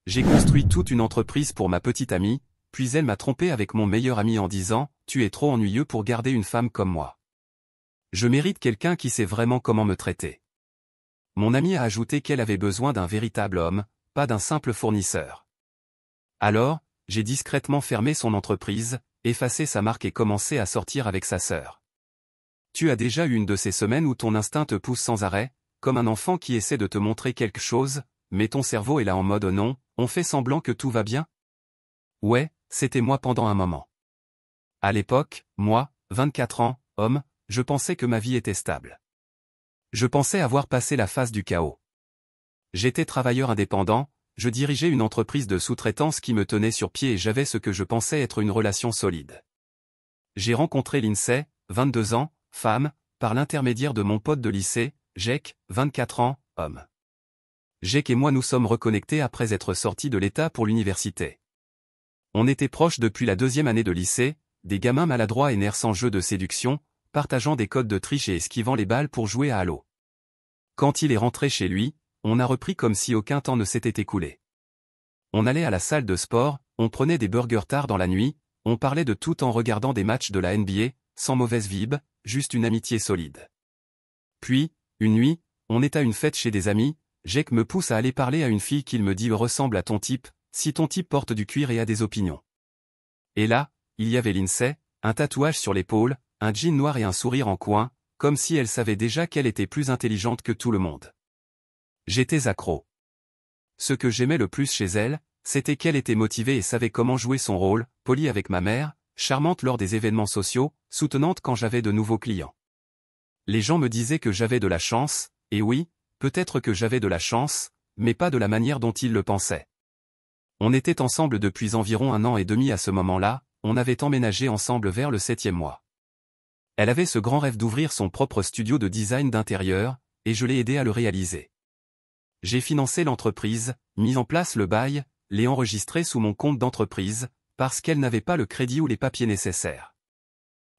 J'ai construit toute une entreprise pour ma petite amie, puis elle m'a trompé avec mon meilleur ami en disant « Tu es trop ennuyeux pour garder une femme comme moi. Je mérite quelqu'un qui sait vraiment comment me traiter. » Mon amie a ajouté qu'elle avait besoin d'un véritable homme, pas d'un simple fournisseur. Alors, j'ai discrètement fermé son entreprise, effacé sa marque et commencé à sortir avec sa sœur. Tu as déjà eu une de ces semaines où ton instinct te pousse sans arrêt, comme un enfant qui essaie de te montrer quelque chose, mais ton cerveau est là en mode non, on fait semblant que tout va bien? Ouais, c'était moi pendant un moment. À l'époque, moi, 24 ans, homme, je pensais que ma vie était stable. Je pensais avoir passé la phase du chaos. J'étais travailleur indépendant, je dirigeais une entreprise de sous-traitance qui me tenait sur pied et j'avais ce que je pensais être une relation solide. J'ai rencontré Lindsay, 22 ans, femme, par l'intermédiaire de mon pote de lycée, Jake, 24 ans, homme. Jake et moi nous sommes reconnectés après être sortis de l'état pour l'université. On était proches depuis la 2e année de lycée, des gamins maladroits et nerfs sans jeu de séduction, partageant des codes de triche et esquivant les balles pour jouer à Halo. Quand il est rentré chez lui, on a repris comme si aucun temps ne s'était écoulé. On allait à la salle de sport, on prenait des burgers tard dans la nuit, on parlait de tout en regardant des matchs de la NBA, sans mauvaise vibe, juste une amitié solide. Puis, une nuit, on est à une fête chez des amis, Jake me pousse à aller parler à une fille qu'il me dit ressemble à ton type, si ton type porte du cuir et a des opinions. Et là, il y avait Lindsay, un tatouage sur l'épaule, un jean noir et un sourire en coin, comme si elle savait déjà qu'elle était plus intelligente que tout le monde. J'étais accro. Ce que j'aimais le plus chez elle, c'était qu'elle était motivée et savait comment jouer son rôle, polie avec ma mère, charmante lors des événements sociaux, soutenante quand j'avais de nouveaux clients. Les gens me disaient que j'avais de la chance, et oui, peut-être que j'avais de la chance, mais pas de la manière dont ils le pensaient. On était ensemble depuis environ 1 an et demi à ce moment-là, on avait emménagé ensemble vers le 7e mois. Elle avait ce grand rêve d'ouvrir son propre studio de design d'intérieur, et je l'ai aidé à le réaliser. J'ai financé l'entreprise, mis en place le bail, l'ai enregistré sous mon compte d'entreprise, parce qu'elle n'avait pas le crédit ou les papiers nécessaires.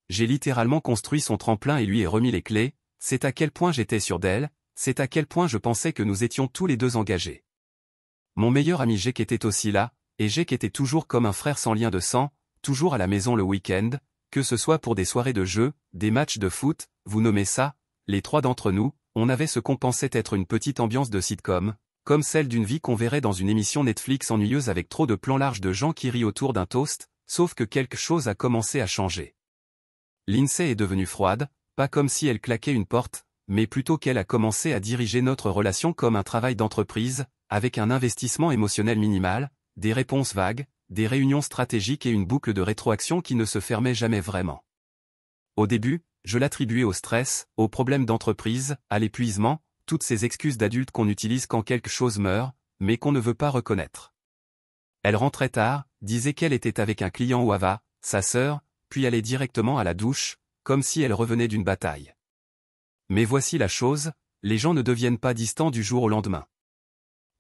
J'ai littéralement construit son tremplin et lui ai remis les clés, c'est à quel point j'étais sûr d'elle, c'est à quel point je pensais que nous étions tous les deux engagés. Mon meilleur ami Jake était aussi là, et Jake était toujours comme un frère sans lien de sang, toujours à la maison le week-end, que ce soit pour des soirées de jeux, des matchs de foot, vous nommez ça, les 3 d'entre nous, on avait ce qu'on pensait être une petite ambiance de sitcom, comme celle d'une vie qu'on verrait dans une émission Netflix ennuyeuse avec trop de plans larges de gens qui rient autour d'un toast, sauf que quelque chose a commencé à changer. Lindsay est devenue froide, pas comme si elle claquait une porte, mais plutôt qu'elle a commencé à diriger notre relation comme un travail d'entreprise, avec un investissement émotionnel minimal, des réponses vagues, des réunions stratégiques et une boucle de rétroaction qui ne se fermait jamais vraiment. Au début, je l'attribuais au stress, aux problèmes d'entreprise, à l'épuisement, toutes ces excuses d'adultes qu'on utilise quand quelque chose meurt, mais qu'on ne veut pas reconnaître. Elle rentrait tard, disait qu'elle était avec un client ou Ava, sa sœur, puis allait directement à la douche, comme si elle revenait d'une bataille. Mais voici la chose, les gens ne deviennent pas distants du jour au lendemain.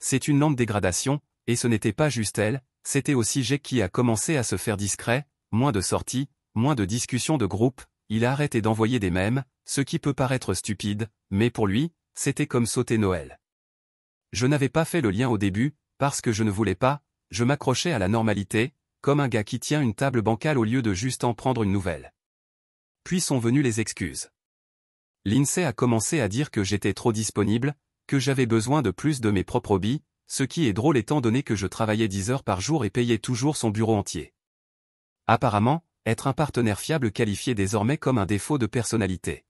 C'est une lente dégradation, et ce n'était pas juste elle, c'était aussi Jake qui a commencé à se faire discret, moins de sorties, moins de discussions de groupe, il a arrêté d'envoyer des mèmes, ce qui peut paraître stupide, mais pour lui, c'était comme sauter Noël. Je n'avais pas fait le lien au début, parce que je ne voulais pas, je m'accrochais à la normalité, comme un gars qui tient une table bancale au lieu de juste en prendre une nouvelle. Puis sont venues les excuses. Lindsay a commencé à dire que j'étais trop disponible, que j'avais besoin de plus de mes propres hobbies, ce qui est drôle étant donné que je travaillais 10 heures par jour et payais toujours son bureau entier. Apparemment, être un partenaire fiable qualifiait désormais comme un défaut de personnalité.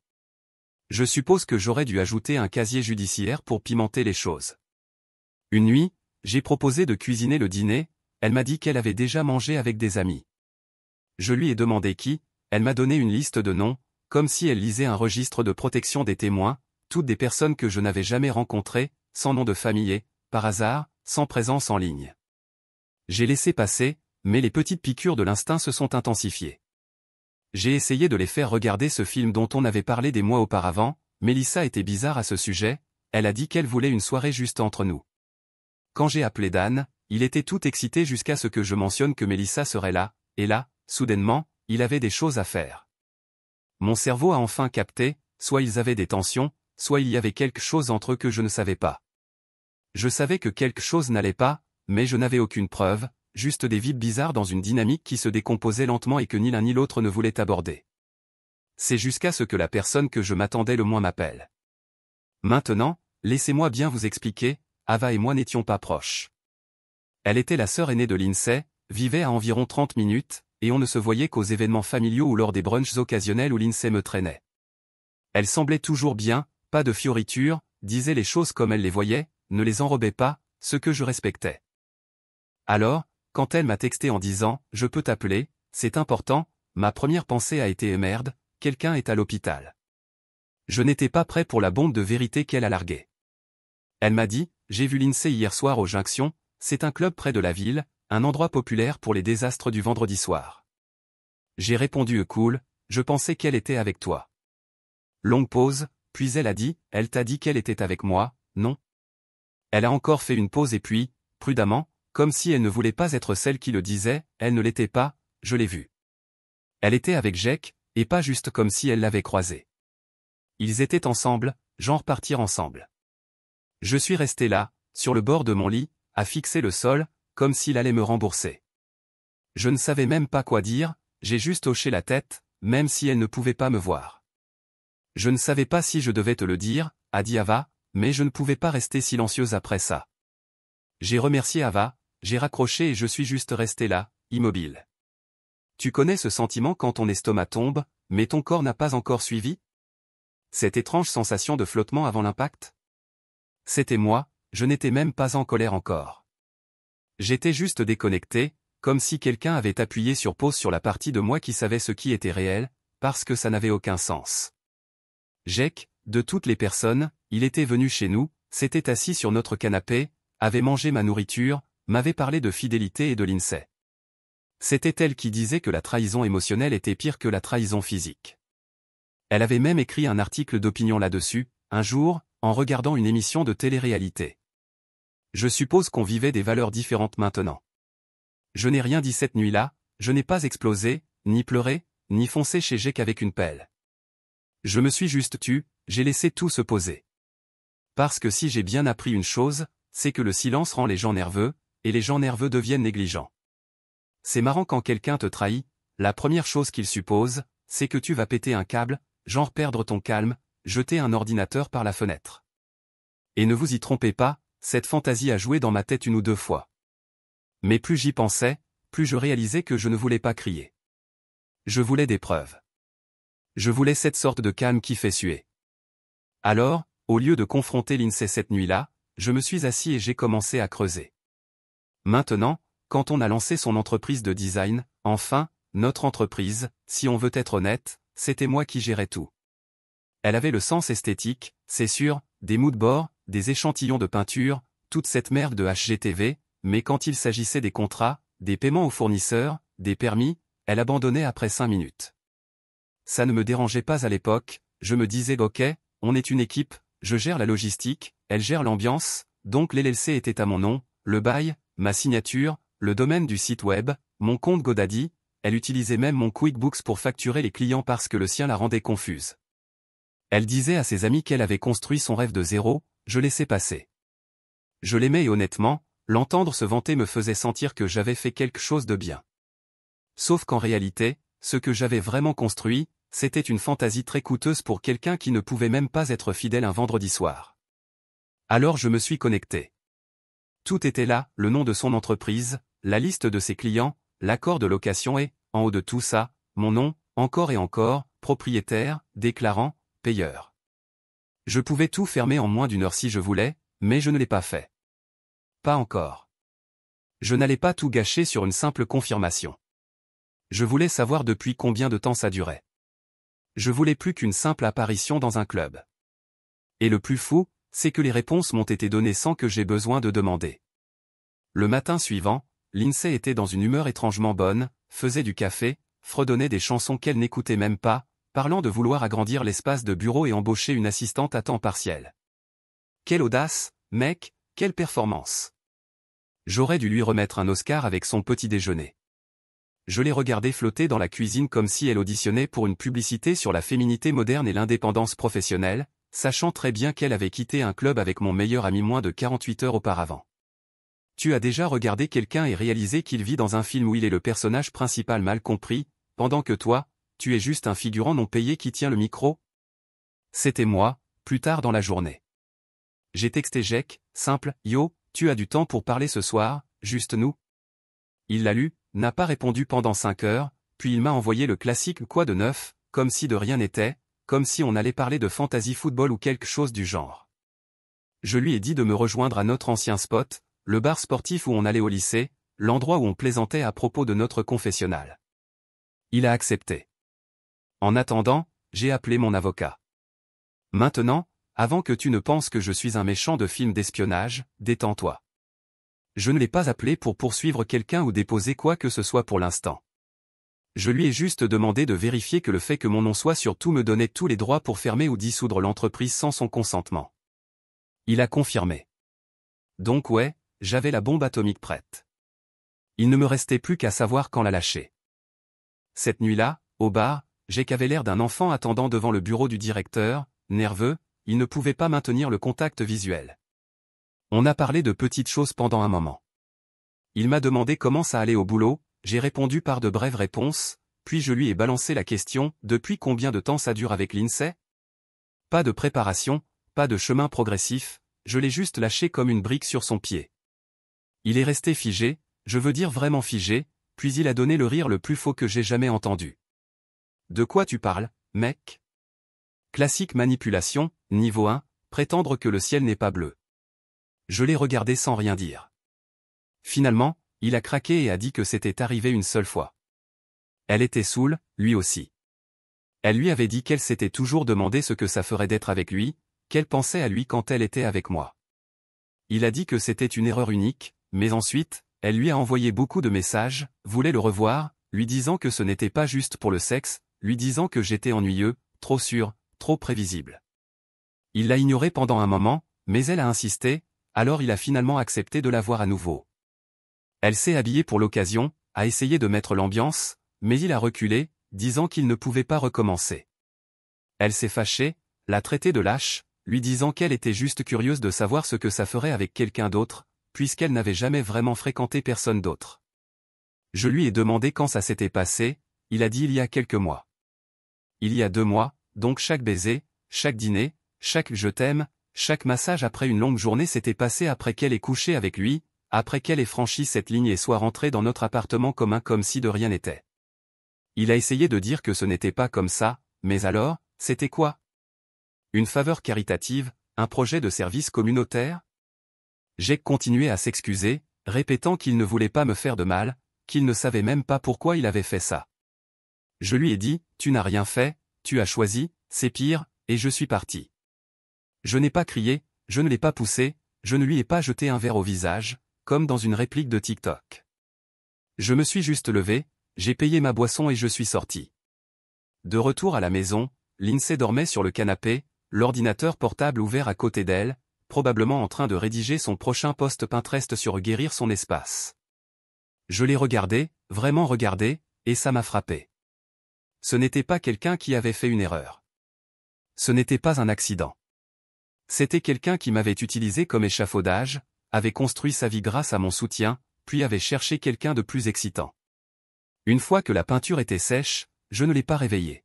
Je suppose que j'aurais dû ajouter un casier judiciaire pour pimenter les choses. Une nuit, j'ai proposé de cuisiner le dîner, elle m'a dit qu'elle avait déjà mangé avec des amis. Je lui ai demandé qui, elle m'a donné une liste de noms, comme si elle lisait un registre de protection des témoins, toutes des personnes que je n'avais jamais rencontrées, sans nom de famille et, par hasard, sans présence en ligne. J'ai laissé passer, mais les petites piqûres de l'instinct se sont intensifiées. J'ai essayé de les faire regarder ce film dont on avait parlé des mois auparavant, Mélissa était bizarre à ce sujet, elle a dit qu'elle voulait une soirée juste entre nous. Quand j'ai appelé Dan, il était tout excité jusqu'à ce que je mentionne que Mélissa serait là, et là, soudainement, il avait des choses à faire. Mon cerveau a enfin capté, soit ils avaient des tensions, soit il y avait quelque chose entre eux que je ne savais pas. Je savais que quelque chose n'allait pas, mais je n'avais aucune preuve, juste des vibes bizarres dans une dynamique qui se décomposait lentement et que ni l'un ni l'autre ne voulait aborder. C'est jusqu'à ce que la personne que je m'attendais le moins m'appelle. Maintenant, laissez-moi bien vous expliquer, Ava et moi n'étions pas proches. Elle était la sœur aînée de Lindsay, vivait à environ 30 minutes, et on ne se voyait qu'aux événements familiaux ou lors des brunchs occasionnels où Lindsay me traînait. Elle semblait toujours bien, pas de fioritures, disait les choses comme elle les voyait, ne les enrobait pas, ce que je respectais. Alors, quand elle m'a texté en disant « Je peux t'appeler, c'est important », ma première pensée a été « Merde, quelqu'un est à l'hôpital ». Je n'étais pas prêt pour la bombe de vérité qu'elle a larguée. Elle m'a dit « J'ai vu Lindsay hier soir au Junction, c'est un club près de la ville, un endroit populaire pour les désastres du vendredi soir. » J'ai répondu « Cool, je pensais qu'elle était avec toi. » Longue pause, puis elle a dit « Elle t'a dit qu'elle était avec moi, non ?» Elle a encore fait une pause et puis, prudemment, comme si elle ne voulait pas être celle qui le disait, elle ne l'était pas, je l'ai vue. Elle était avec Jake, et pas juste comme si elle l'avait croisé. Ils étaient ensemble, genre partir ensemble. Je suis resté là, sur le bord de mon lit, à fixer le sol, comme s'il allait me rembourser. Je ne savais même pas quoi dire, j'ai juste hoché la tête, même si elle ne pouvait pas me voir. Je ne savais pas si je devais te le dire, a dit Ava, mais je ne pouvais pas rester silencieuse après ça. J'ai remercié Ava, j'ai raccroché et je suis juste resté là, immobile. Tu connais ce sentiment quand ton estomac tombe, mais ton corps n'a pas encore suivi? Cette étrange sensation de flottement avant l'impact? C'était moi, je n'étais même pas en colère encore. J'étais juste déconnecté, comme si quelqu'un avait appuyé sur pause sur la partie de moi qui savait ce qui était réel, parce que ça n'avait aucun sens. Jake, de toutes les personnes, il était venu chez nous, s'était assis sur notre canapé, avait mangé ma nourriture, m'avait parlé de fidélité et de Lindsay. C'était elle qui disait que la trahison émotionnelle était pire que la trahison physique. Elle avait même écrit un article d'opinion là-dessus, un jour, en regardant une émission de télé-réalité. Je suppose qu'on vivait des valeurs différentes maintenant. Je n'ai rien dit cette nuit-là, je n'ai pas explosé, ni pleuré, ni foncé chez Jake avec une pelle. Je me suis juste tu, j'ai laissé tout se poser. Parce que si j'ai bien appris une chose, c'est que le silence rend les gens nerveux, et les gens nerveux deviennent négligents. C'est marrant quand quelqu'un te trahit, la première chose qu'il suppose, c'est que tu vas péter un câble, genre perdre ton calme, jeter un ordinateur par la fenêtre. Et ne vous y trompez pas, cette fantaisie a joué dans ma tête une ou deux fois. Mais plus j'y pensais, plus je réalisais que je ne voulais pas crier. Je voulais des preuves. Je voulais cette sorte de calme qui fait suer. Alors, au lieu de confronter Lindsay cette nuit-là, je me suis assis et j'ai commencé à creuser. Maintenant, quand on a lancé son entreprise de design, enfin, notre entreprise, si on veut être honnête, c'était moi qui gérais tout. Elle avait le sens esthétique, c'est sûr, des moodboards, des échantillons de peinture, toute cette merde de HGTV, mais quand il s'agissait des contrats, des paiements aux fournisseurs, des permis, elle abandonnait après 5 minutes. Ça ne me dérangeait pas à l'époque, je me disais ok, on est une équipe, je gère la logistique, elle gère l'ambiance, donc l'LLC était à mon nom, le bail, ma signature, le domaine du site web, mon compte GoDaddy, elle utilisait même mon QuickBooks pour facturer les clients parce que le sien la rendait confuse. Elle disait à ses amis qu'elle avait construit son rêve de zéro, je laissais passer. Je l'aimais et honnêtement, l'entendre se vanter me faisait sentir que j'avais fait quelque chose de bien. Sauf qu'en réalité, ce que j'avais vraiment construit, c'était une fantaisie très coûteuse pour quelqu'un qui ne pouvait même pas être fidèle un vendredi soir. Alors je me suis connecté. Tout était là, le nom de son entreprise, la liste de ses clients, l'accord de location et, en haut de tout ça, mon nom, encore et encore, propriétaire, déclarant, payeur. Je pouvais tout fermer en moins d'une heure si je voulais, mais je ne l'ai pas fait. Pas encore. Je n'allais pas tout gâcher sur une simple confirmation. Je voulais savoir depuis combien de temps ça durait. Je voulais plus qu'une simple apparition dans un club. Et le plus fou, c'est que les réponses m'ont été données sans que j'aie besoin de demander. Le matin suivant, Lindsay était dans une humeur étrangement bonne, faisait du café, fredonnait des chansons qu'elle n'écoutait même pas, parlant de vouloir agrandir l'espace de bureau et embaucher une assistante à temps partiel. Quelle audace, mec, quelle performance! J'aurais dû lui remettre un Oscar avec son petit déjeuner. Je l'ai regardée flotter dans la cuisine comme si elle auditionnait pour une publicité sur la féminité moderne et l'indépendance professionnelle, sachant très bien qu'elle avait quitté un club avec mon meilleur ami moins de 48 heures auparavant. Tu as déjà regardé quelqu'un et réalisé qu'il vit dans un film où il est le personnage principal mal compris, pendant que toi, tu es juste un figurant non payé qui tient le micro? C'était moi, plus tard dans la journée. J'ai texté Jack, simple, yo, tu as du temps pour parler ce soir, juste nous? Il l'a lu, n'a pas répondu pendant 5 heures, puis il m'a envoyé le classique quoi de neuf, comme si de rien n'était, comme si on allait parler de fantasy football ou quelque chose du genre. Je lui ai dit de me rejoindre à notre ancien spot, le bar sportif où on allait au lycée, l'endroit où on plaisantait à propos de notre confessionnal. Il a accepté. En attendant, j'ai appelé mon avocat. Maintenant, avant que tu ne penses que je suis un méchant de film d'espionnage, détends-toi. Je ne l'ai pas appelé pour poursuivre quelqu'un ou déposer quoi que ce soit pour l'instant. Je lui ai juste demandé de vérifier que le fait que mon nom soit sur tout me donnait tous les droits pour fermer ou dissoudre l'entreprise sans son consentement. Il a confirmé. Donc ouais, j'avais la bombe atomique prête. Il ne me restait plus qu'à savoir quand la lâcher. Cette nuit-là, au bar, Jack avait l'air d'un enfant attendant devant le bureau du directeur, nerveux, il ne pouvait pas maintenir le contact visuel. On a parlé de petites choses pendant un moment. Il m'a demandé comment ça allait au boulot, j'ai répondu par de brèves réponses, puis je lui ai balancé la question, depuis combien de temps ça dure avec l'INSEE? Pas de préparation, pas de chemin progressif, je l'ai juste lâché comme une brique sur son pied. Il est resté figé, je veux dire vraiment figé, puis il a donné le rire le plus faux que j'ai jamais entendu. De quoi tu parles, mec? Classique manipulation, niveau 1, prétendre que le ciel n'est pas bleu. Je l'ai regardé sans rien dire. Finalement, il a craqué et a dit que c'était arrivé une seule fois. Elle était saoule, lui aussi. Elle lui avait dit qu'elle s'était toujours demandé ce que ça ferait d'être avec lui, qu'elle pensait à lui quand elle était avec moi. Il a dit que c'était une erreur unique, mais ensuite, elle lui a envoyé beaucoup de messages, voulait le revoir, lui disant que ce n'était pas juste pour le sexe, lui disant que j'étais ennuyeux, trop sûr, trop prévisible. Il l'a ignoré pendant un moment, mais elle a insisté, alors il a finalement accepté de la voir à nouveau. Elle s'est habillée pour l'occasion, a essayé de mettre l'ambiance, mais il a reculé, disant qu'il ne pouvait pas recommencer. Elle s'est fâchée, l'a traité de lâche, lui disant qu'elle était juste curieuse de savoir ce que ça ferait avec quelqu'un d'autre, puisqu'elle n'avait jamais vraiment fréquenté personne d'autre. Je lui ai demandé quand ça s'était passé, il a dit il y a quelques mois. Il y a 2 mois, donc chaque baiser, chaque dîner, chaque je t'aime, chaque massage après une longue journée s'était passé après qu'elle ait couché avec lui, après qu'elle ait franchi cette ligne et soit rentrée dans notre appartement commun comme si de rien n'était. Il a essayé de dire que ce n'était pas comme ça, mais alors, c'était quoi? Une faveur caritative, un projet de service communautaire? Jack continuait à s'excuser, répétant qu'il ne voulait pas me faire de mal, qu'il ne savait même pas pourquoi il avait fait ça. Je lui ai dit, tu n'as rien fait, tu as choisi, c'est pire, et je suis parti. Je n'ai pas crié, je ne l'ai pas poussé, je ne lui ai pas jeté un verre au visage, comme dans une réplique de TikTok. Je me suis juste levé, j'ai payé ma boisson et je suis sorti. De retour à la maison, Lindsay dormait sur le canapé, l'ordinateur portable ouvert à côté d'elle, probablement en train de rédiger son prochain post Pinterest sur guérir son espace. Je l'ai regardé, vraiment regardé, et ça m'a frappé. Ce n'était pas quelqu'un qui avait fait une erreur. Ce n'était pas un accident. C'était quelqu'un qui m'avait utilisé comme échafaudage, avait construit sa vie grâce à mon soutien, puis avait cherché quelqu'un de plus excitant. Une fois que la peinture était sèche, je ne l'ai pas réveillé.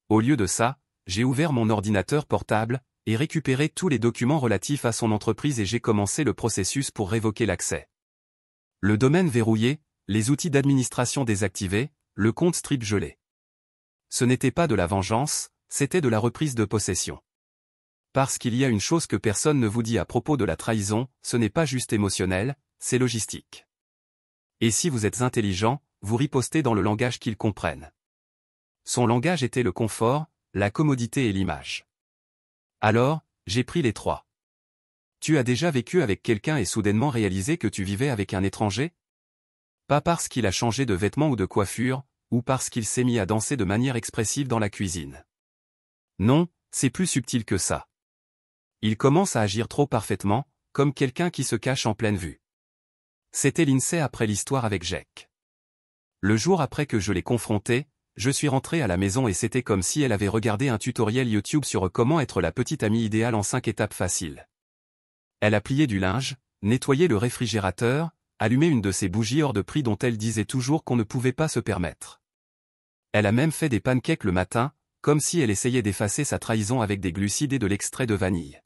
Au lieu de ça, j'ai ouvert mon ordinateur portable, et récupéré tous les documents relatifs à son entreprise et j'ai commencé le processus pour révoquer l'accès. Le domaine verrouillé, les outils d'administration désactivés, le compte Strip gelé. Ce n'était pas de la vengeance, c'était de la reprise de possession. Parce qu'il y a une chose que personne ne vous dit à propos de la trahison, ce n'est pas juste émotionnel, c'est logistique. Et si vous êtes intelligent, vous ripostez dans le langage qu'ils comprennent. Son langage était le confort, la commodité et l'image. Alors, j'ai pris les 3. Tu as déjà vécu avec quelqu'un et soudainement réalisé que tu vivais avec un étranger? Pas parce qu'il a changé de vêtements ou de coiffure, ou parce qu'il s'est mis à danser de manière expressive dans la cuisine. Non, c'est plus subtil que ça. Il commence à agir trop parfaitement, comme quelqu'un qui se cache en pleine vue. C'était Lindsay après l'histoire avec Jack. Le jour après que je l'ai confrontée, je suis rentré à la maison et c'était comme si elle avait regardé un tutoriel YouTube sur comment être la petite amie idéale en 5 étapes faciles. Elle a plié du linge, nettoyer le réfrigérateur, allumer une de ces bougies hors de prix dont elle disait toujours qu'on ne pouvait pas se permettre. Elle a même fait des pancakes le matin, comme si elle essayait d'effacer sa trahison avec des glucides et de l'extrait de vanille.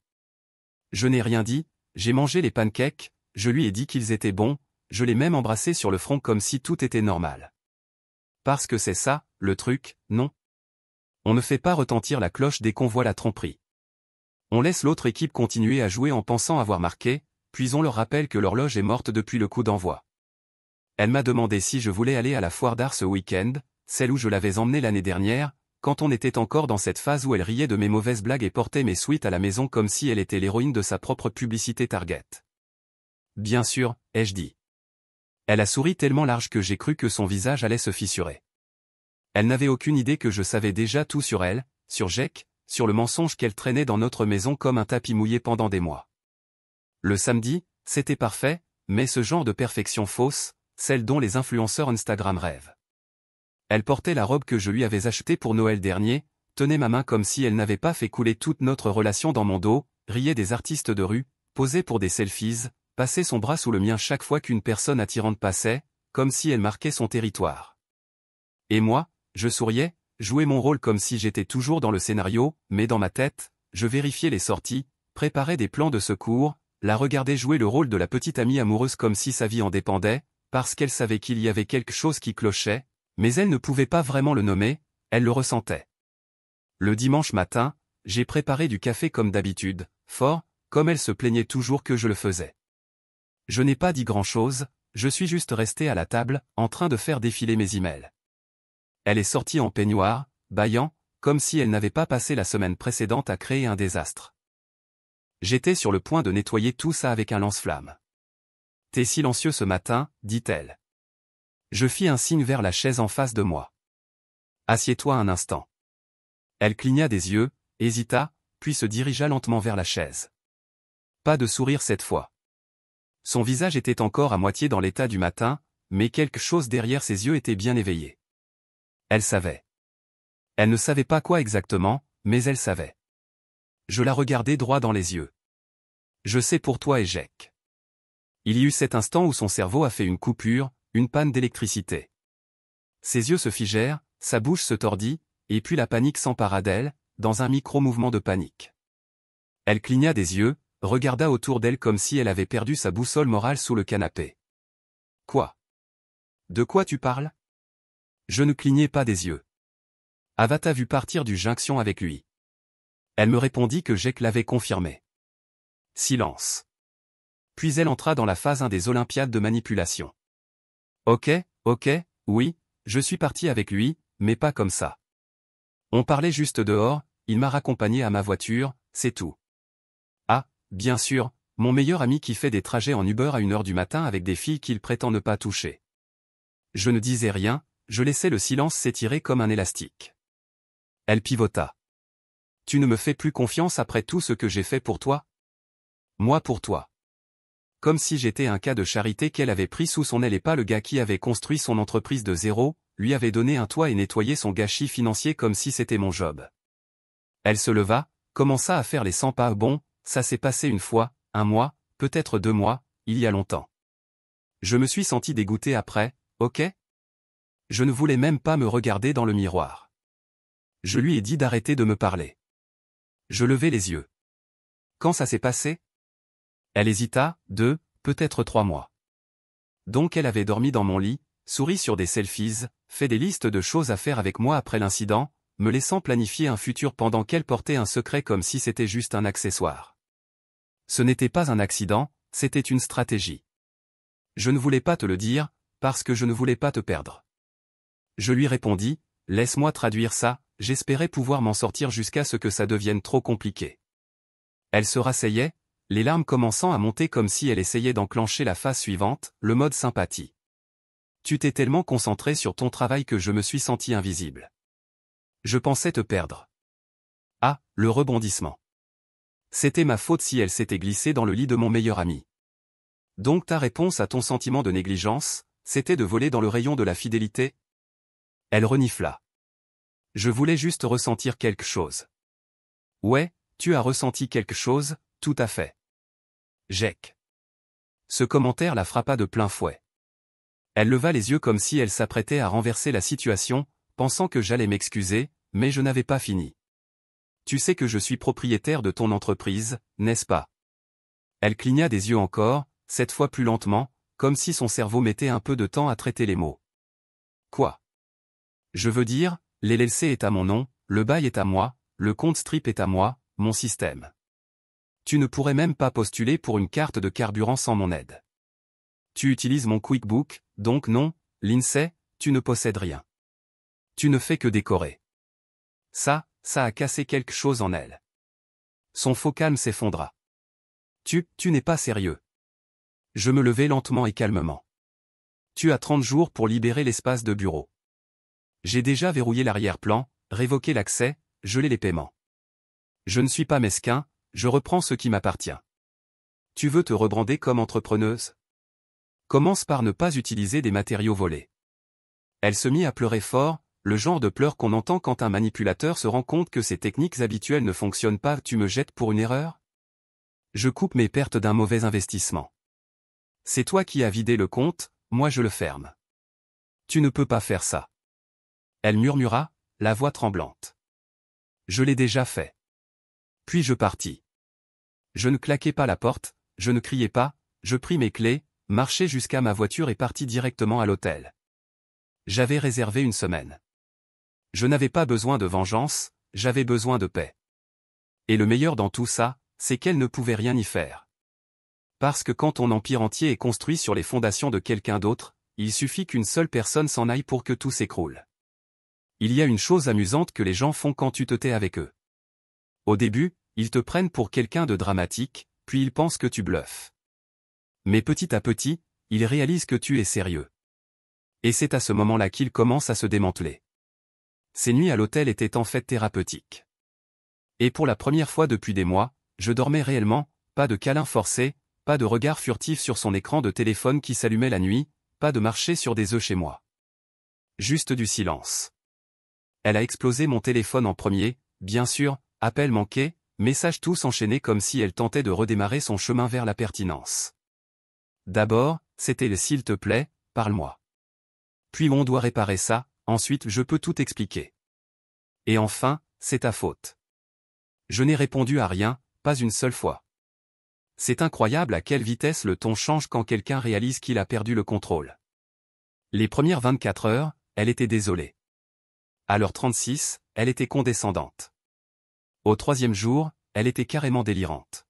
Je n'ai rien dit, j'ai mangé les pancakes, je lui ai dit qu'ils étaient bons, je l'ai même embrassé sur le front comme si tout était normal. Parce que c'est ça, le truc, non? On ne fait pas retentir la cloche dès qu'on voit la tromperie. On laisse l'autre équipe continuer à jouer en pensant avoir marqué, puis on leur rappelle que l'horloge est morte depuis le coup d'envoi. Elle m'a demandé si je voulais aller à la foire d'art ce week-end, celle où je l'avais emmenée l'année dernière, quand on était encore dans cette phase où elle riait de mes mauvaises blagues et portait mes sweats à la maison comme si elle était l'héroïne de sa propre publicité Target. Bien sûr, ai-je dit. Elle a souri tellement large que j'ai cru que son visage allait se fissurer. Elle n'avait aucune idée que je savais déjà tout sur elle, sur Jake, sur le mensonge qu'elle traînait dans notre maison comme un tapis mouillé pendant des mois. Le samedi, c'était parfait, mais ce genre de perfection fausse, celle dont les influenceurs Instagram rêvent. Elle portait la robe que je lui avais achetée pour Noël dernier, tenait ma main comme si elle n'avait pas fait couler toute notre relation dans mon dos, riait des artistes de rue, posait pour des selfies, passait son bras sous le mien chaque fois qu'une personne attirante passait, comme si elle marquait son territoire. Et moi, je souriais, jouais mon rôle comme si j'étais toujours dans le scénario, mais dans ma tête, je vérifiais les sorties, préparais des plans de secours, la regardais jouer le rôle de la petite amie amoureuse comme si sa vie en dépendait, parce qu'elle savait qu'il y avait quelque chose qui clochait, mais elle ne pouvait pas vraiment le nommer, elle le ressentait. Le dimanche matin, j'ai préparé du café comme d'habitude, fort, comme elle se plaignait toujours que je le faisais. Je n'ai pas dit grand-chose, je suis juste resté à la table, en train de faire défiler mes emails. Elle est sortie en peignoir, bâillant, comme si elle n'avait pas passé la semaine précédente à créer un désastre. J'étais sur le point de nettoyer tout ça avec un lance-flamme. « T'es silencieux ce matin, dit-elle. Je fis un signe vers la chaise en face de moi. « Assieds-toi un instant. » Elle cligna des yeux, hésita, puis se dirigea lentement vers la chaise. Pas de sourire cette fois. Son visage était encore à moitié dans l'état du matin, mais quelque chose derrière ses yeux était bien éveillé. Elle savait. Elle ne savait pas quoi exactement, mais elle savait. Je la regardais droit dans les yeux. Je sais pour toi et Jake. Il y eut cet instant où son cerveau a fait une coupure, une panne d'électricité. Ses yeux se figèrent, sa bouche se tordit, et puis la panique s'empara d'elle, dans un micro-mouvement de panique. Elle cligna des yeux, regarda autour d'elle comme si elle avait perdu sa boussole morale sous le canapé. Quoi? De quoi tu parles? Je ne clignais pas des yeux. Ava t'a vu partir du Junction avec lui. Elle me répondit que Jake l'avait confirmé. Silence. Puis elle entra dans la phase 1 des Olympiades de manipulation. Ok, oui, je suis parti avec lui, mais pas comme ça. On parlait juste dehors, il m'a raccompagné à ma voiture, c'est tout. Ah, bien sûr, mon meilleur ami qui fait des trajets en Uber à 1h du matin avec des filles qu'il prétend ne pas toucher. Je ne disais rien, je laissais le silence s'étirer comme un élastique. Elle pivota. Tu ne me fais plus confiance après tout ce que j'ai fait pour toi? Moi pour toi. Comme si j'étais un cas de charité qu'elle avait pris sous son aile et pas le gars qui avait construit son entreprise de zéro, lui avait donné un toit et nettoyé son gâchis financier comme si c'était mon job. Elle se leva, commença à faire les 100 pas. Bon, ça s'est passé une fois, un mois, peut-être 2 mois, il y a longtemps. Je me suis senti dégoûté après, ok? Je ne voulais même pas me regarder dans le miroir. Je lui ai dit d'arrêter de me parler. Je levai les yeux. Quand ça s'est passé? Elle hésita, 2, peut-être 3 mois. Donc elle avait dormi dans mon lit, souri sur des selfies, fait des listes de choses à faire avec moi après l'incident, me laissant planifier un futur pendant qu'elle portait un secret comme si c'était juste un accessoire. Ce n'était pas un accident, c'était une stratégie. Je ne voulais pas te le dire, parce que je ne voulais pas te perdre. Je lui répondis, laisse-moi traduire ça, j'espérais pouvoir m'en sortir jusqu'à ce que ça devienne trop compliqué. Elle se rasseyait, les larmes commençant à monter comme si elle essayait d'enclencher la phase suivante, le mode sympathie. Tu t'es tellement concentré sur ton travail que je me suis senti invisible. Je pensais te perdre. Ah, le rebondissement. C'était ma faute si elle s'était glissée dans le lit de mon meilleur ami. Donc ta réponse à ton sentiment de négligence, c'était de voler dans le rayon de la fidélité? Elle renifla. Je voulais juste ressentir quelque chose. Ouais, tu as ressenti quelque chose, tout à fait. Jake. Ce commentaire la frappa de plein fouet. Elle leva les yeux comme si elle s'apprêtait à renverser la situation, pensant que j'allais m'excuser, mais je n'avais pas fini. Tu sais que je suis propriétaire de ton entreprise, n'est-ce pas? Elle cligna des yeux encore, cette fois plus lentement, comme si son cerveau mettait un peu de temps à traiter les mots. Quoi? Je veux dire, l'LLC est à mon nom, le bail est à moi, le compte Strip est à moi, mon système. Tu ne pourrais même pas postuler pour une carte de carburant sans mon aide. Tu utilises mon QuickBook, donc non, Lindsay, tu ne possèdes rien. Tu ne fais que décorer. Ça a cassé quelque chose en elle. Son faux calme s'effondra. Tu n'es pas sérieux. Je me levai lentement et calmement. Tu as 30 jours pour libérer l'espace de bureau. J'ai déjà verrouillé l'arrière-plan, révoqué l'accès, gelé les paiements. Je ne suis pas mesquin, je reprends ce qui m'appartient. Tu veux te rebrander comme entrepreneuse? Commence par ne pas utiliser des matériaux volés. Elle se mit à pleurer fort, le genre de pleurs qu'on entend quand un manipulateur se rend compte que ses techniques habituelles ne fonctionnent pas. Tu me jettes pour une erreur? Je coupe mes pertes d'un mauvais investissement. C'est toi qui as vidé le compte, moi je le ferme. Tu ne peux pas faire ça. Elle murmura, la voix tremblante. Je l'ai déjà fait. Puis je partis. Je ne claquai pas la porte, je ne criai pas, je pris mes clés, marchai jusqu'à ma voiture et partis directement à l'hôtel. J'avais réservé une semaine. Je n'avais pas besoin de vengeance, j'avais besoin de paix. Et le meilleur dans tout ça, c'est qu'elle ne pouvait rien y faire. Parce que quand ton empire entier est construit sur les fondations de quelqu'un d'autre, il suffit qu'une seule personne s'en aille pour que tout s'écroule. Il y a une chose amusante que les gens font quand tu te tais avec eux. Au début, ils te prennent pour quelqu'un de dramatique, puis ils pensent que tu bluffes. Mais petit à petit, ils réalisent que tu es sérieux. Et c'est à ce moment-là qu'ils commencent à se démanteler. Ces nuits à l'hôtel étaient en fait thérapeutiques. Et pour la première fois depuis des mois, je dormais réellement, pas de câlins forcés, pas de regard furtif sur son écran de téléphone qui s'allumait la nuit, pas de marcher sur des œufs chez moi. Juste du silence. Elle a explosé mon téléphone en premier, bien sûr, appel manqué, messages tous enchaînés comme si elle tentait de redémarrer son chemin vers la pertinence. D'abord, c'était le « s'il te plaît, parle-moi ». Puis on doit réparer ça, ensuite je peux tout expliquer. Et enfin, c'est ta faute. Je n'ai répondu à rien, pas une seule fois. C'est incroyable à quelle vitesse le ton change quand quelqu'un réalise qu'il a perdu le contrôle. Les premières 24 heures, elle était désolée. À l'heure 36, elle était condescendante. Au 3e jour, elle était carrément délirante.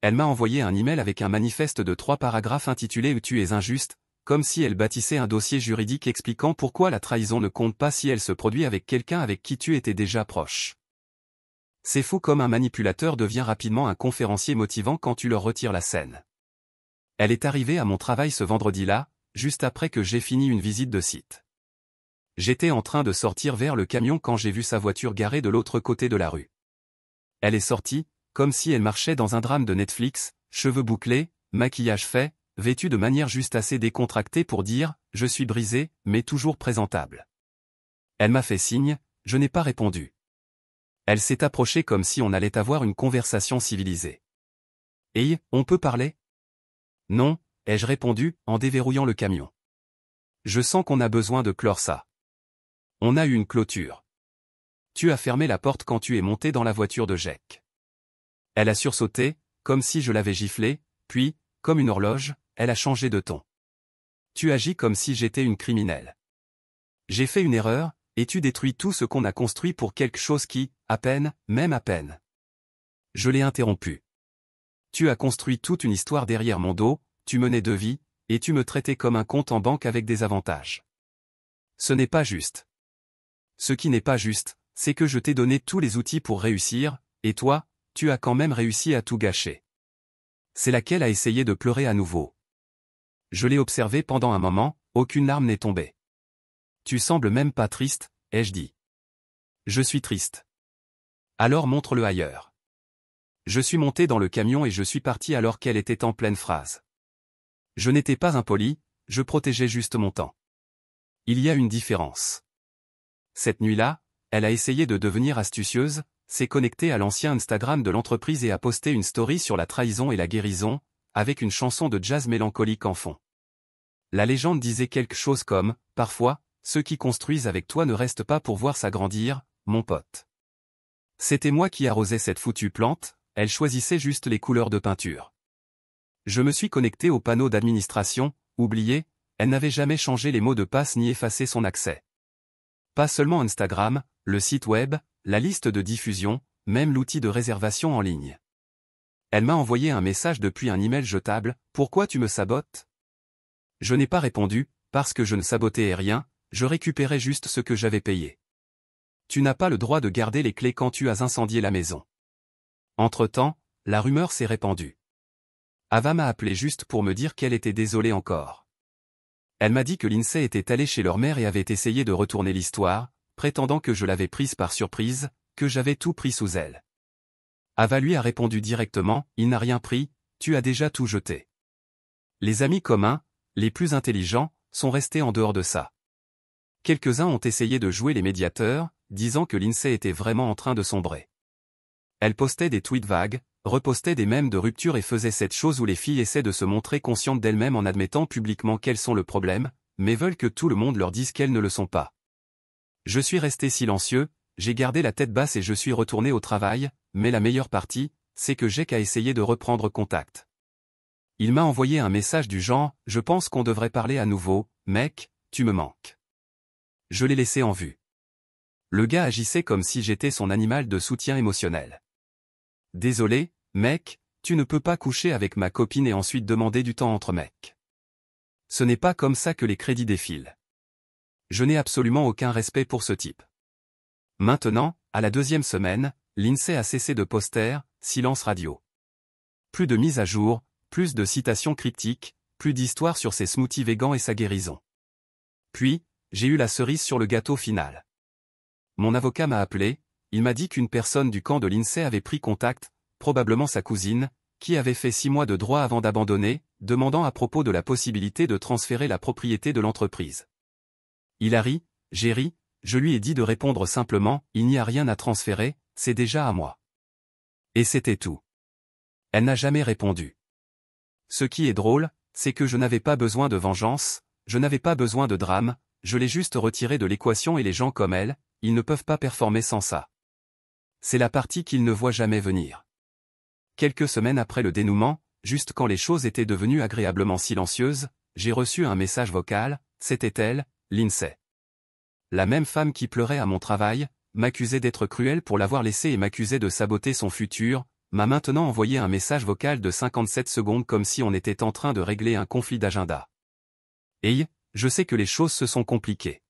Elle m'a envoyé un email avec un manifeste de 3 paragraphes intitulé « Tu es injuste », comme si elle bâtissait un dossier juridique expliquant pourquoi la trahison ne compte pas si elle se produit avec quelqu'un avec qui tu étais déjà proche. C'est fou comme un manipulateur devient rapidement un conférencier motivant quand tu leur retires la scène. Elle est arrivée à mon travail ce vendredi-là, juste après que j'ai fini une visite de site. J'étais en train de sortir vers le camion quand j'ai vu sa voiture garée de l'autre côté de la rue. Elle est sortie, comme si elle marchait dans un drame de Netflix, cheveux bouclés, maquillage fait, vêtue de manière juste assez décontractée pour dire « Je suis brisée, mais toujours présentable ». Elle m'a fait signe, je n'ai pas répondu. Elle s'est approchée comme si on allait avoir une conversation civilisée. « Hey, on peut parler ?» ?»« Non », ai-je répondu, en déverrouillant le camion. « Je sens qu'on a besoin de clore ça. » On a eu une clôture. Tu as fermé la porte quand tu es monté dans la voiture de Jack. Elle a sursauté, comme si je l'avais giflé, puis, comme une horloge, elle a changé de ton. Tu agis comme si j'étais une criminelle. J'ai fait une erreur, et tu détruis tout ce qu'on a construit pour quelque chose qui, à peine, même à peine. Je l'ai interrompu. Tu as construit toute une histoire derrière mon dos, tu menais 2 vies, et tu me traitais comme un compte en banque avec des avantages. Ce n'est pas juste. Ce qui n'est pas juste, c'est que je t'ai donné tous les outils pour réussir, et toi, tu as quand même réussi à tout gâcher. C'est laquelle a essayé de pleurer à nouveau. Je l'ai observé pendant un moment, aucune larme n'est tombée. Tu sembles même pas triste, ai-je dit. Je suis triste. Alors montre-le ailleurs. Je suis monté dans le camion et je suis parti alors qu'elle était en pleine phrase. Je n'étais pas impoli, je protégeais juste mon temps. Il y a une différence. Cette nuit-là, elle a essayé de devenir astucieuse, s'est connectée à l'ancien Instagram de l'entreprise et a posté une story sur la trahison et la guérison, avec une chanson de jazz mélancolique en fond. La légende disait quelque chose comme « Parfois, ceux qui construisent avec toi ne restent pas pour voir s'agrandir, mon pote. » C'était moi qui arrosais cette foutue plante, elle choisissait juste les couleurs de peinture. Je me suis connecté au panneau d'administration, oublié, elle n'avait jamais changé les mots de passe ni effacé son accès. Pas seulement Instagram, le site web, la liste de diffusion, même l'outil de réservation en ligne. Elle m'a envoyé un message depuis un email jetable, « Pourquoi tu me sabotes ?» Je n'ai pas répondu, parce que je ne sabotais rien, je récupérais juste ce que j'avais payé. Tu n'as pas le droit de garder les clés quand tu as incendié la maison. Entre-temps, la rumeur s'est répandue. Ava m'a appelé juste pour me dire qu'elle était désolée encore. Elle m'a dit que Lindsay était allée chez leur mère et avait essayé de retourner l'histoire, prétendant que je l'avais prise par surprise, que j'avais tout pris sous elle. Ava lui a répondu directement, « Il n'a rien pris, tu as déjà tout jeté. » Les amis communs, les plus intelligents, sont restés en dehors de ça. Quelques-uns ont essayé de jouer les médiateurs, disant que Lindsay était vraiment en train de sombrer. Elle postait des tweets vagues, repostait des mèmes de rupture et faisait cette chose où les filles essaient de se montrer conscientes d'elles-mêmes en admettant publiquement qu'elles sont le problème, mais veulent que tout le monde leur dise qu'elles ne le sont pas. Je suis resté silencieux, j'ai gardé la tête basse et je suis retourné au travail, mais la meilleure partie, c'est que Jake a essayé de reprendre contact. Il m'a envoyé un message du genre « Je pense qu'on devrait parler à nouveau, mec, tu me manques. » Je l'ai laissé en vue. Le gars agissait comme si j'étais son animal de soutien émotionnel. « Désolé, mec, tu ne peux pas coucher avec ma copine et ensuite demander du temps entre mecs. Ce n'est pas comme ça que les crédits défilent. Je n'ai absolument aucun respect pour ce type. » Maintenant, à la 2e semaine, Lindsay a cessé de poster, silence radio. Plus de mise à jour, plus de citations cryptiques, plus d'histoires sur ses smoothies végans et sa guérison. Puis, j'ai eu la cerise sur le gâteau final. Mon avocat m'a appelé, il m'a dit qu'une personne du camp de Lindsay avait pris contact, probablement sa cousine, qui avait fait 6 mois de droit avant d'abandonner, demandant à propos de la possibilité de transférer la propriété de l'entreprise. Il a ri, j'ai ri, je lui ai dit de répondre simplement « Il n'y a rien à transférer, c'est déjà à moi. » Et c'était tout. Elle n'a jamais répondu. Ce qui est drôle, c'est que je n'avais pas besoin de vengeance, je n'avais pas besoin de drame, je l'ai juste retiré de l'équation et les gens comme elle, ils ne peuvent pas performer sans ça. C'est la partie qu'ils ne voient jamais venir. Quelques semaines après le dénouement, juste quand les choses étaient devenues agréablement silencieuses, j'ai reçu un message vocal, c'était elle, Lindsay. La même femme qui pleurait à mon travail, m'accusait d'être cruelle pour l'avoir laissée et m'accusait de saboter son futur, m'a maintenant envoyé un message vocal de 57 secondes comme si on était en train de régler un conflit d'agenda. Hey, je sais que les choses se sont compliquées.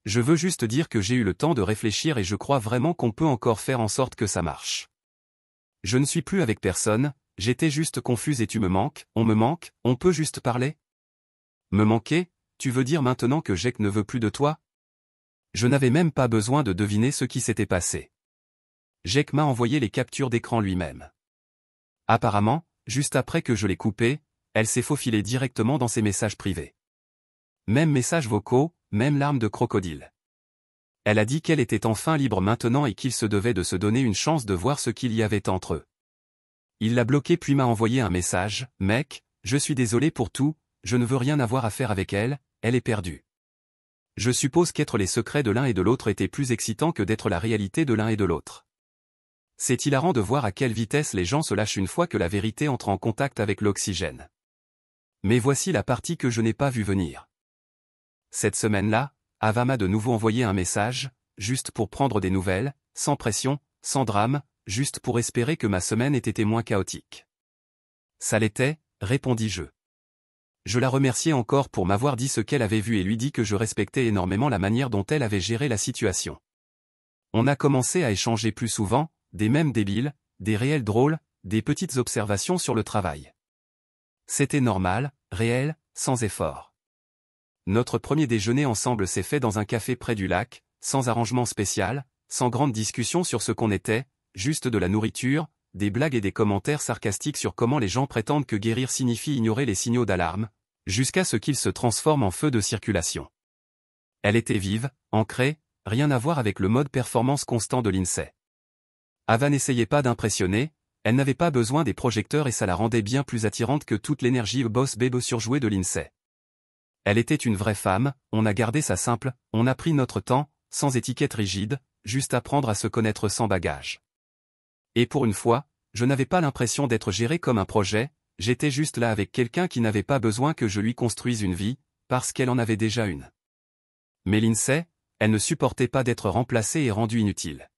Je veux juste dire que j'ai eu le temps de réfléchir et je crois vraiment qu'on peut encore faire en sorte que ça marche. Je ne suis plus avec personne, j'étais juste confuse et tu me manques, on peut juste parler? Me manquer, tu veux dire maintenant que Jake ne veut plus de toi? Je n'avais même pas besoin de deviner ce qui s'était passé. Jake m'a envoyé les captures d'écran lui-même. Apparemment, juste après que je l'ai coupée, elle s'est faufilée directement dans ses messages privés. Même messages vocaux, même larmes de crocodile. Elle a dit qu'elle était enfin libre maintenant et qu'il se devait de se donner une chance de voir ce qu'il y avait entre eux. Il l'a bloqué puis m'a envoyé un message, « Mec, je suis désolé pour tout, je ne veux rien avoir à faire avec elle, elle est perdue. » Je suppose qu'être les secrets de l'un et de l'autre était plus excitant que d'être la réalité de l'un et de l'autre. C'est hilarant de voir à quelle vitesse les gens se lâchent une fois que la vérité entre en contact avec l'oxygène. Mais voici la partie que je n'ai pas vue venir. Cette semaine-là, Ava m'a de nouveau envoyé un message, juste pour prendre des nouvelles, sans pression, sans drame, juste pour espérer que ma semaine ait été moins chaotique. Ça l'était, répondis-je. Je la remerciais encore pour m'avoir dit ce qu'elle avait vu et lui dis que je respectais énormément la manière dont elle avait géré la situation. On a commencé à échanger plus souvent, des mèmes débiles, des réels drôles, des petites observations sur le travail. C'était normal, réel, sans effort. Notre premier déjeuner ensemble s'est fait dans un café près du lac, sans arrangement spécial, sans grande discussion sur ce qu'on était, juste de la nourriture, des blagues et des commentaires sarcastiques sur comment les gens prétendent que guérir signifie ignorer les signaux d'alarme, jusqu'à ce qu'ils se transforment en feu de circulation. Elle était vive, ancrée, rien à voir avec le mode performance constant de Lindsay. Ava n'essayait pas d'impressionner, Elle n'avait pas besoin des projecteurs et ça la rendait bien plus attirante que toute l'énergie boss babe surjouée de Lindsay. Elle était une vraie femme, on a gardé ça simple, on a pris notre temps, sans étiquette rigide, juste apprendre à se connaître sans bagage. Et pour une fois, je n'avais pas l'impression d'être géré comme un projet, j'étais juste là avec quelqu'un qui n'avait pas besoin que je lui construise une vie, parce qu'elle en avait déjà une. Mais Lindsay, elle ne supportait pas d'être remplacée et rendue inutile.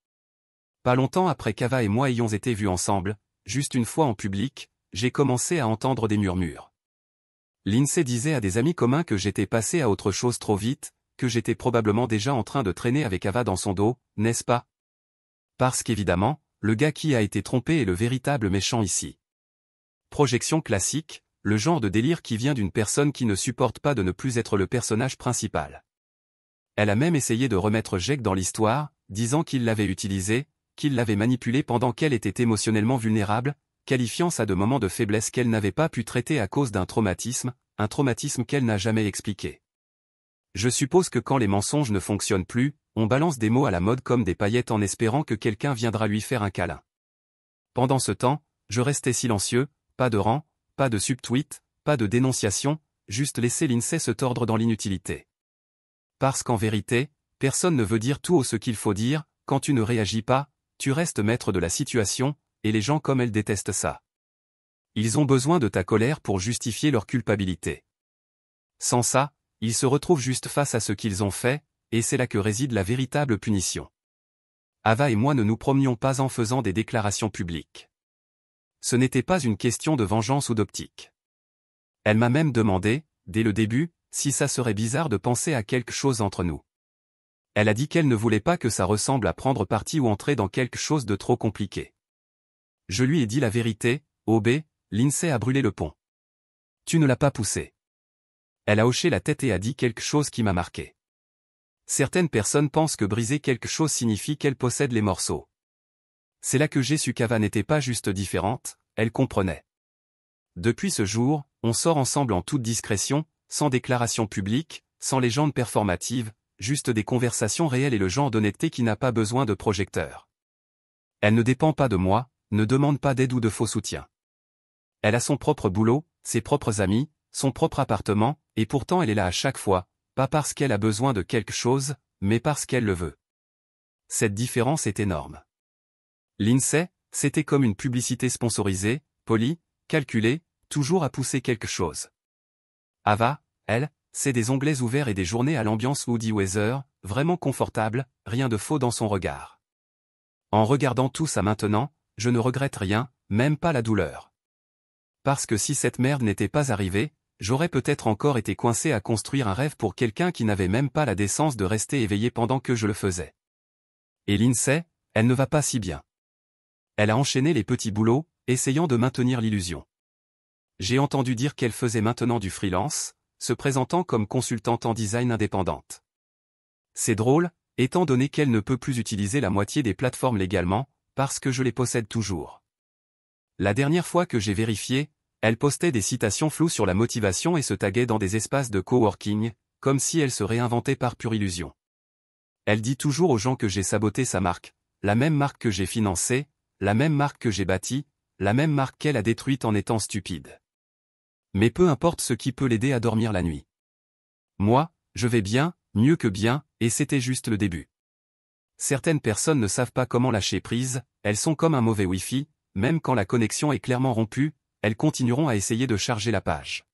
Pas longtemps après qu'Ava et moi ayons été vus ensemble, juste une fois en public, j'ai commencé à entendre des murmures. Lindsay disait à des amis communs que j'étais passé à autre chose trop vite, que j'étais probablement déjà en train de traîner avec Ava dans son dos, n'est-ce pas? Parce qu'évidemment, le gars qui a été trompé est le véritable méchant ici. Projection classique, le genre de délire qui vient d'une personne qui ne supporte pas de ne plus être le personnage principal. Elle a même essayé de remettre Jake dans l'histoire, disant qu'il l'avait utilisé, qu'il l'avait manipulé pendant qu'elle était émotionnellement vulnérable, qualifiant ça de moment de faiblesse qu'elle n'avait pas pu traiter à cause d'un traumatisme qu'elle n'a jamais expliqué. Je suppose que quand les mensonges ne fonctionnent plus, on balance des mots à la mode comme des paillettes en espérant que quelqu'un viendra lui faire un câlin. Pendant ce temps, je restais silencieux, pas de rant, pas de subtweet, pas de dénonciation, juste laisser Lindsay se tordre dans l'inutilité. Parce qu'en vérité, personne ne veut dire tout ce qu'il faut dire, quand tu ne réagis pas, tu restes maître de la situation, et les gens comme elle détestent ça. Ils ont besoin de ta colère pour justifier leur culpabilité. Sans ça, ils se retrouvent juste face à ce qu'ils ont fait, et c'est là que réside la véritable punition. Ava et moi ne nous promenions pas en faisant des déclarations publiques. Ce n'était pas une question de vengeance ou d'optique. Elle m'a même demandé, dès le début, si ça serait bizarre de penser à quelque chose entre nous. Elle a dit qu'elle ne voulait pas que ça ressemble à prendre parti ou entrer dans quelque chose de trop compliqué. Je lui ai dit la vérité, OB, Lindsay a brûlé le pont. Tu ne l'as pas poussé. Elle a hoché la tête et a dit quelque chose qui m'a marqué. Certaines personnes pensent que briser quelque chose signifie qu'elle possède les morceaux. C'est là que j'ai su qu'Ava n'était pas juste différente, elle comprenait. Depuis ce jour, on sort ensemble en toute discrétion, sans déclaration publique, sans légende performative, juste des conversations réelles et le genre d'honnêteté qui n'a pas besoin de projecteur. Elle ne dépend pas de moi, ne demande pas d'aide ou de faux soutien. Elle a son propre boulot, ses propres amis, son propre appartement, et pourtant elle est là à chaque fois, pas parce qu'elle a besoin de quelque chose, mais parce qu'elle le veut. Cette différence est énorme. Lindsay, c'était comme une publicité sponsorisée, polie, calculée, toujours à pousser quelque chose. Ava, elle, c'est des onglets ouverts et des journées à l'ambiance Woody Weather, vraiment confortable, rien de faux dans son regard. En regardant tout ça maintenant, je ne regrette rien, même pas la douleur. Parce que si cette merde n'était pas arrivée, j'aurais peut-être encore été coincé à construire un rêve pour quelqu'un qui n'avait même pas la décence de rester éveillé pendant que je le faisais. Et Lindsay, elle ne va pas si bien. Elle a enchaîné les petits boulots, essayant de maintenir l'illusion. J'ai entendu dire qu'elle faisait maintenant du freelance, se présentant comme consultante en design indépendante. C'est drôle, étant donné qu'elle ne peut plus utiliser la moitié des plateformes légalement, parce que je les possède toujours. La dernière fois que j'ai vérifié, elle postait des citations floues sur la motivation et se taguait dans des espaces de coworking, comme si elle se réinventait par pure illusion. Elle dit toujours aux gens que j'ai saboté sa marque, la même marque que j'ai financée, la même marque que j'ai bâtie, la même marque qu'elle a détruite en étant stupide. Mais peu importe ce qui peut l'aider à dormir la nuit. Moi, je vais bien, mieux que bien, et c'était juste le début. Certaines personnes ne savent pas comment lâcher prise, elles sont comme un mauvais Wi-Fi, même quand la connexion est clairement rompue, elles continueront à essayer de charger la page.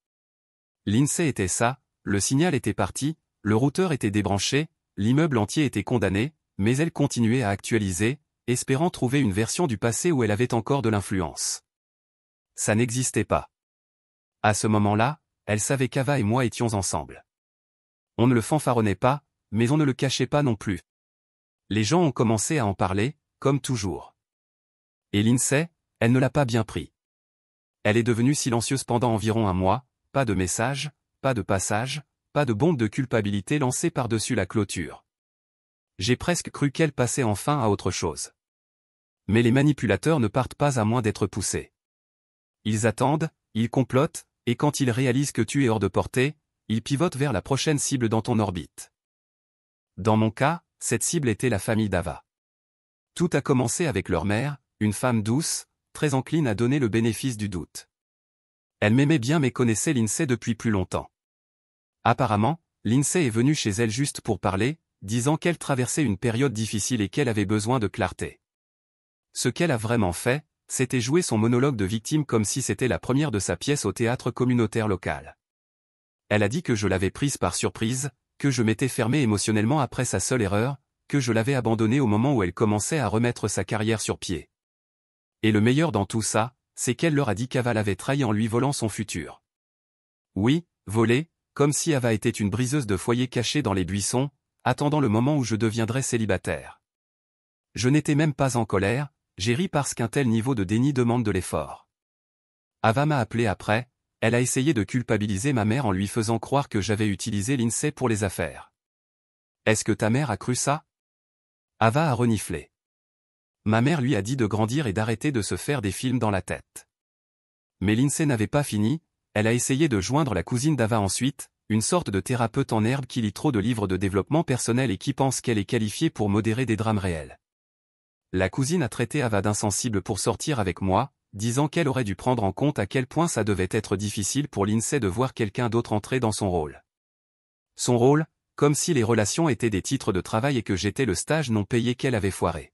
Lindsay était ça, le signal était parti, le routeur était débranché, l'immeuble entier était condamné, mais elle continuait à actualiser, espérant trouver une version du passé où elle avait encore de l'influence. Ça n'existait pas. À ce moment-là, elle savait qu'Ava et moi étions ensemble. On ne le fanfaronnait pas, mais on ne le cachait pas non plus. Les gens ont commencé à en parler, comme toujours. Et Lindsay, elle ne l'a pas bien pris. Elle est devenue silencieuse pendant environ un mois, pas de messages, pas de passage, pas de bombe de culpabilité lancée par-dessus la clôture. J'ai presque cru qu'elle passait enfin à autre chose. Mais les manipulateurs ne partent pas à moins d'être poussés. Ils attendent, ils complotent, et quand ils réalisent que tu es hors de portée, ils pivotent vers la prochaine cible dans ton orbite. Dans mon cas, cette cible était la famille d'Ava. Tout a commencé avec leur mère, une femme douce, très encline à donner le bénéfice du doute. Elle m'aimait bien mais connaissait Lindsay depuis plus longtemps. Apparemment, Lindsay est venue chez elle juste pour parler, disant qu'elle traversait une période difficile et qu'elle avait besoin de clarté. Ce qu'elle a vraiment fait, c'était jouer son monologue de victime comme si c'était la première de sa pièce au théâtre communautaire local. Elle a dit que je l'avais prise par surprise, que je m'étais fermé émotionnellement après sa seule erreur, que je l'avais abandonnée au moment où elle commençait à remettre sa carrière sur pied. Et le meilleur dans tout ça, c'est qu'elle leur a dit qu'Ava l'avait trahi en lui volant son futur. Oui, voler, comme si Ava était une briseuse de foyer cachée dans les buissons, attendant le moment où je deviendrais célibataire. Je n'étais même pas en colère, j'ai ri parce qu'un tel niveau de déni demande de l'effort. Ava m'a appelé après, elle a essayé de culpabiliser ma mère en lui faisant croire que j'avais utilisé Lindsay pour les affaires. Est-ce que ta mère a cru ça? Ava a reniflé. Ma mère lui a dit de grandir et d'arrêter de se faire des films dans la tête. Mais Lindsay n'avait pas fini, elle a essayé de joindre la cousine d'Ava ensuite, une sorte de thérapeute en herbe qui lit trop de livres de développement personnel et qui pense qu'elle est qualifiée pour modérer des drames réels. La cousine a traité Ava d'insensible pour sortir avec moi, disant qu'elle aurait dû prendre en compte à quel point ça devait être difficile pour Lindsay de voir quelqu'un d'autre entrer dans son rôle. Son rôle, comme si les relations étaient des titres de travail et que j'étais le stage non payé qu'elle avait foiré.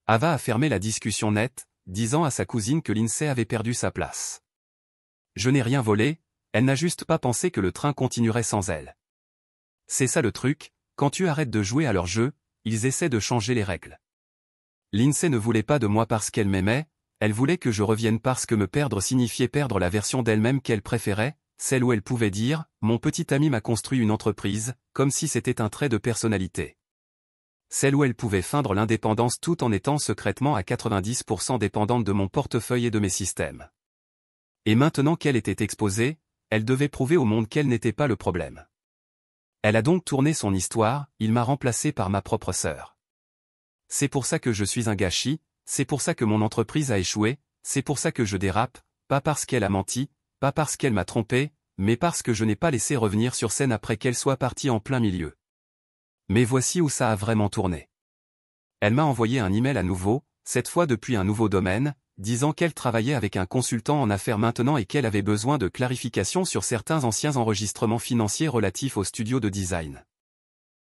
Ava a fermé la discussion nette, disant à sa cousine que Lindsay avait perdu sa place. Je n'ai rien volé, elle n'a juste pas pensé que le train continuerait sans elle. C'est ça le truc, quand tu arrêtes de jouer à leur jeu, ils essaient de changer les règles. Lindsay ne voulait pas de moi parce qu'elle m'aimait, elle voulait que je revienne parce que me perdre signifiait perdre la version d'elle-même qu'elle préférait, celle où elle pouvait dire « Mon petit ami m'a construit une entreprise », comme si c'était un trait de personnalité. Celle où elle pouvait feindre l'indépendance tout en étant secrètement à 90% dépendante de mon portefeuille et de mes systèmes. Et maintenant qu'elle était exposée, elle devait prouver au monde qu'elle n'était pas le problème. Elle a donc tourné son histoire, il m'a remplacé par ma propre sœur. C'est pour ça que je suis un gâchis, c'est pour ça que mon entreprise a échoué, c'est pour ça que je dérape, pas parce qu'elle a menti, pas parce qu'elle m'a trompé, mais parce que je n'ai pas laissé revenir sur scène après qu'elle soit partie en plein milieu. Mais voici où ça a vraiment tourné. Elle m'a envoyé un email à nouveau, cette fois depuis un nouveau domaine, disant qu'elle travaillait avec un consultant en affaires maintenant et qu'elle avait besoin de clarifications sur certains anciens enregistrements financiers relatifs au studio de design.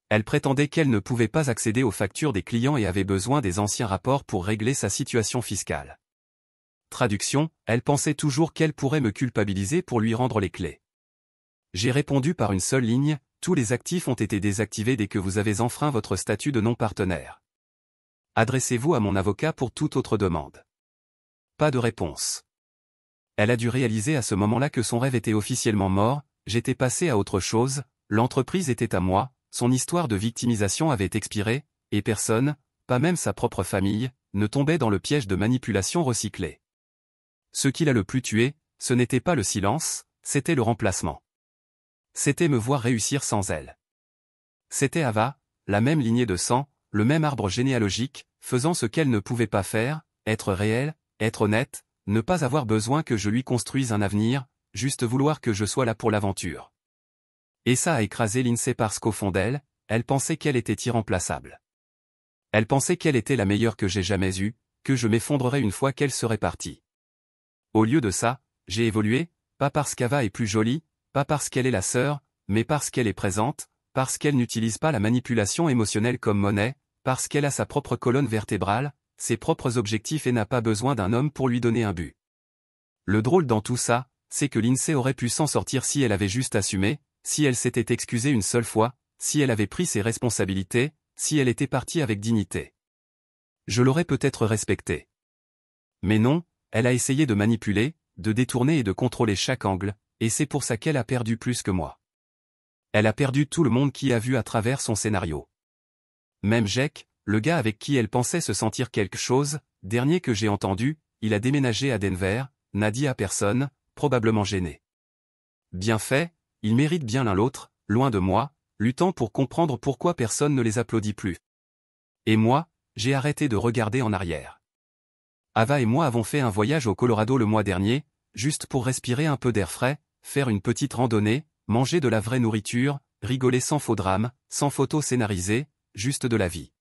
Elle prétendait qu'elle ne pouvait pas accéder aux factures des clients et avait besoin des anciens rapports pour régler sa situation fiscale. Traduction, elle pensait toujours qu'elle pourrait me culpabiliser pour lui rendre les clés. J'ai répondu par une seule ligne, tous les actifs ont été désactivés dès que vous avez enfreint votre statut de non-partenaire. Adressez-vous à mon avocat pour toute autre demande. Pas de réponse. Elle a dû réaliser à ce moment-là que son rêve était officiellement mort, j'étais passé à autre chose, l'entreprise était à moi, son histoire de victimisation avait expiré, et personne, pas même sa propre famille, ne tombait dans le piège de manipulation recyclée. Ce qui l'a le plus tué, ce n'était pas le silence, c'était le remplacement. C'était me voir réussir sans elle. C'était Ava, la même lignée de sang, le même arbre généalogique, faisant ce qu'elle ne pouvait pas faire, être réelle, être honnête, ne pas avoir besoin que je lui construise un avenir, juste vouloir que je sois là pour l'aventure. Et ça a écrasé Lindsay parce qu'au fond d'elle, elle pensait qu'elle était irremplaçable. Elle pensait qu'elle était la meilleure que j'ai jamais eue, que je m'effondrerais une fois qu'elle serait partie. Au lieu de ça, j'ai évolué, pas parce qu'Ava est plus jolie, pas parce qu'elle est la sœur, mais parce qu'elle est présente, parce qu'elle n'utilise pas la manipulation émotionnelle comme monnaie, parce qu'elle a sa propre colonne vertébrale, ses propres objectifs et n'a pas besoin d'un homme pour lui donner un but. Le drôle dans tout ça, c'est que Lindsay aurait pu s'en sortir si elle avait juste assumé, si elle s'était excusée une seule fois, si elle avait pris ses responsabilités, si elle était partie avec dignité. Je l'aurais peut-être respectée. Mais non, elle a essayé de manipuler, de détourner et de contrôler chaque angle, et c'est pour ça qu'elle a perdu plus que moi. Elle a perdu tout le monde qui a vu à travers son scénario. Même Jake, le gars avec qui elle pensait se sentir quelque chose, dernier que j'ai entendu, il a déménagé à Denver, n'a dit à personne, probablement gêné. Bien fait, ils méritent bien l'un l'autre, loin de moi, luttant pour comprendre pourquoi personne ne les applaudit plus. Et moi, j'ai arrêté de regarder en arrière. Ava et moi avons fait un voyage au Colorado le mois dernier, juste pour respirer un peu d'air frais, faire une petite randonnée, manger de la vraie nourriture, rigoler sans faux drame, sans photos scénarisées, juste de la vie.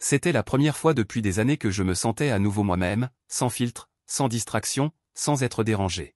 C'était la première fois depuis des années que je me sentais à nouveau moi-même, sans filtre, sans distraction, sans être dérangé.